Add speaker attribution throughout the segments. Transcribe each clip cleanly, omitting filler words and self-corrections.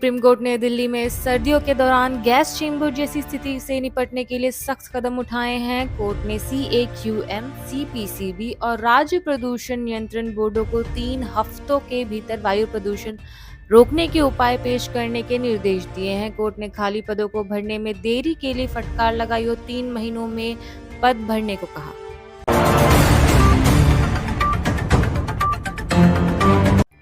Speaker 1: Supreme court ने दिल्ली में सर्दियों के दौरान गैस चेंबर जैसी स्थिति से निपटने के लिए सख्त कदम उठाए हैं। कोर्ट ने CAQM, CPCB और राज्य प्रदूषण नियंत्रण बोर्डों को 3 हफ्तों के भीतर वायु प्रदूषण रोकने के उपाय पेश करने के निर्देश दिए हैं। कोर्ट ने खाली पदों को भरने में देरी के लिए फटकार लगाई और 3 महीनों में पद भरने को कहा।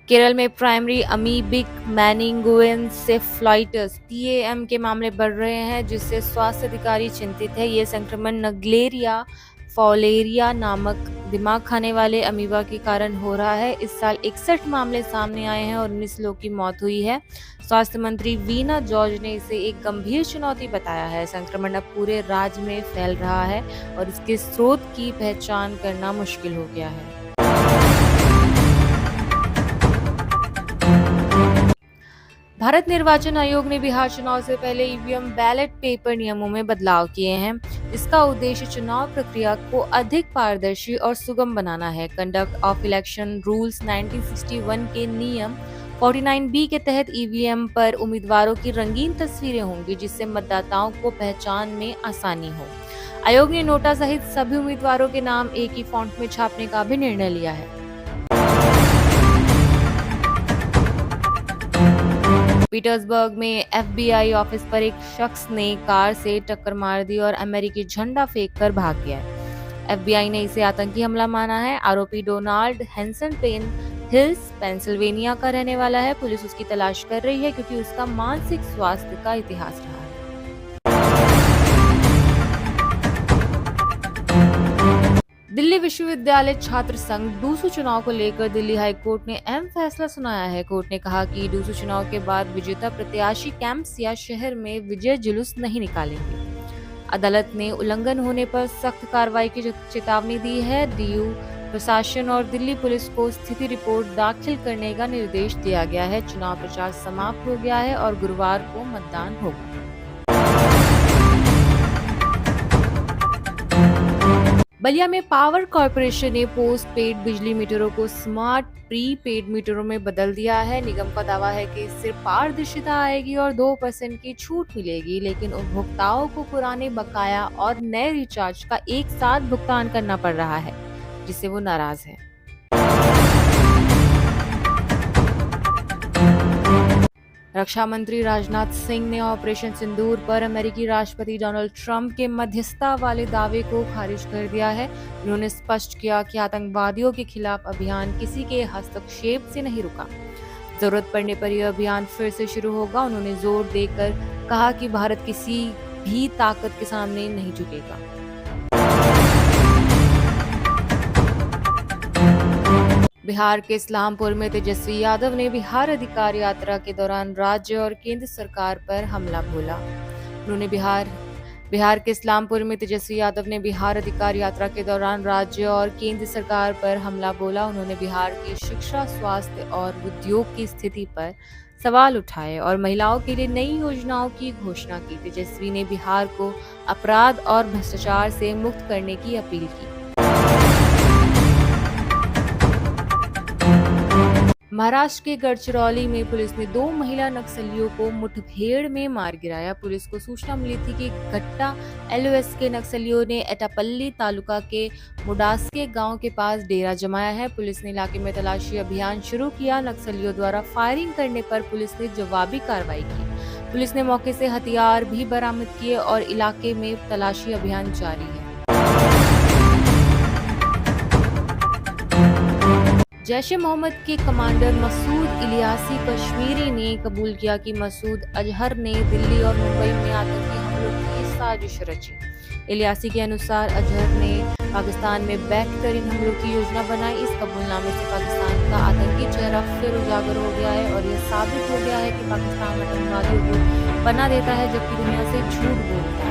Speaker 1: केरल में प्राइमरी अमीबिक मेनिंगोएन्सेफलाइटिस PAM के मामले बढ़ रहे हैं, जिससे स्वास्थ्य अधिकारी चिंतित है। ये संक्रमण नग्लेरिया फॉलेरिया नामक दिमाग खाने वाले अमीबा के कारण हो रहा है। इस साल 61 मामले सामने आए हैं और 19 लोगों की मौत हुई है। स्वास्थ्य मंत्री वीना जॉर्ज ने इसे एक गंभीर चुनौती बताया है। संक्रमण अब पूरे राज्य में फैल रहा है और इसके स्रोत की पहचान करना मुश्किल हो गया है। भारत निर्वाचन आयोग ने बिहार चुनाव से पहले EVM बैलेट पेपर नियमों में बदलाव किए हैं। इसका उद्देश्य चुनाव प्रक्रिया को अधिक पारदर्शी और सुगम बनाना है। कंडक्ट ऑफ इलेक्शन रूल्स 1961 के नियम 49B के तहत EVM पर उम्मीदवारों की रंगीन तस्वीरें होंगी, जिससे मतदाताओं को पहचान में आसानी हो। आयोग ने नोटा सहित सभी उम्मीदवारों के नाम एक ही फॉन्ट में छापने का भी निर्णय लिया है। पीटर्सबर्ग में FBI ऑफिस पर एक शख्स ने कार से टक्कर मार दी और अमेरिकी झंडा फेंककर भाग गया। FBI ने इसे आतंकी हमला माना है। आरोपी Donald Henson Penn Hills, Pennsylvania का रहने वाला है। पुलिस उसकी तलाश कर रही है क्योंकि उसका मानसिक स्वास्थ्य का इतिहास रहा है। दिल्ली विश्वविद्यालय छात्र संघ डूसू चुनाव को लेकर दिल्ली हाई कोर्ट ने अहम फैसला सुनाया है। कोर्ट ने कहा कि डूसू चुनाव के बाद विजेता प्रत्याशी कैंप्स या शहर में विजय जुलूस नहीं निकालेंगे। अदालत ने उल्लंघन होने पर सख्त कार्रवाई की चेतावनी दी है। DU प्रशासन और दिल्ली पुलिस को स्थिति रिपोर्ट दाखिल करने का निर्देश दिया गया है। चुनाव प्रचार समाप्त हो गया है और गुरुवार को मतदान होगा। बलिया में पावर कॉर्पोरेशन ने पोस्ट पेड बिजली मीटरों को स्मार्ट प्री पेड मीटरों में बदल दिया है। निगम का दावा है कि इससे पारदर्शिता आएगी और 2% की छूट मिलेगी, लेकिन उपभोक्ताओं को पुराने बकाया और नए रिचार्ज का एक साथ भुगतान करना पड़ रहा है, जिससे वो नाराज है। रक्षा मंत्री राजनाथ सिंह ने ऑपरेशन सिंदूर पर अमेरिकी राष्ट्रपति डोनाल्ड ट्रंप के मध्यस्थता वाले दावे को खारिज कर दिया है। उन्होंने स्पष्ट किया कि आतंकवादियों के खिलाफ अभियान किसी के हस्तक्षेप से नहीं रुका। जरूरत पड़ने पर यह अभियान फिर से शुरू होगा। उन्होंने जोर देकर कहा कि भारत किसी भी ताकत के सामने नहीं झुकेगा। बिहार के इस्लामपुर में तेजस्वी यादव ने बिहार अधिकार यात्रा के दौरान राज्य और केंद्र सरकार पर हमला बोला। उन्होंने बिहार के इस्लामपुर में तेजस्वी यादव ने बिहार अधिकार यात्रा के दौरान राज्य और केंद्र सरकार पर हमला बोला। उन्होंने बिहार की शिक्षा, स्वास्थ्य और उद्योग की स्थिति पर सवाल उठाए और महिलाओं के लिए नई योजनाओं की घोषणा की। तेजस्वी ने बिहार को अपराध और भ्रष्टाचार से मुक्त करने की अपील की। महाराष्ट्र के गढ़चिरौली में पुलिस ने 2 महिला नक्सलियों को मुठभेड़ में मार गिराया। पुलिस को सूचना मिली थी कि घट्टा LOS के नक्सलियों ने एटापल्ली तालुका के मुडास्के गांव के पास डेरा जमाया है। पुलिस ने इलाके में तलाशी अभियान शुरू किया। नक्सलियों द्वारा फायरिंग करने पर पुलिस ने जवाबी कार्रवाई की। पुलिस ने मौके से हथियार भी बरामद किए और इलाके में तलाशी अभियान जारी है। जैश ए मोहम्मद के कमांडर मसूद इलियासी कश्मीरी ने कबूल किया कि मसूद अजहर ने दिल्ली और मुंबई में आतंकी हमलों की साजिश रची। इलियासी के अनुसार अजहर ने पाकिस्तान में बैठकर इन हमलों की योजना बनाई। इस कबूलनामे से पाकिस्तान का आतंकी चेहरा फिर उजागर हो गया है और यह साबित हो गया है कि पाकिस्तान आतंकवादियों को पनाह देता है, जबकि दुनिया से झूठ बोलता है।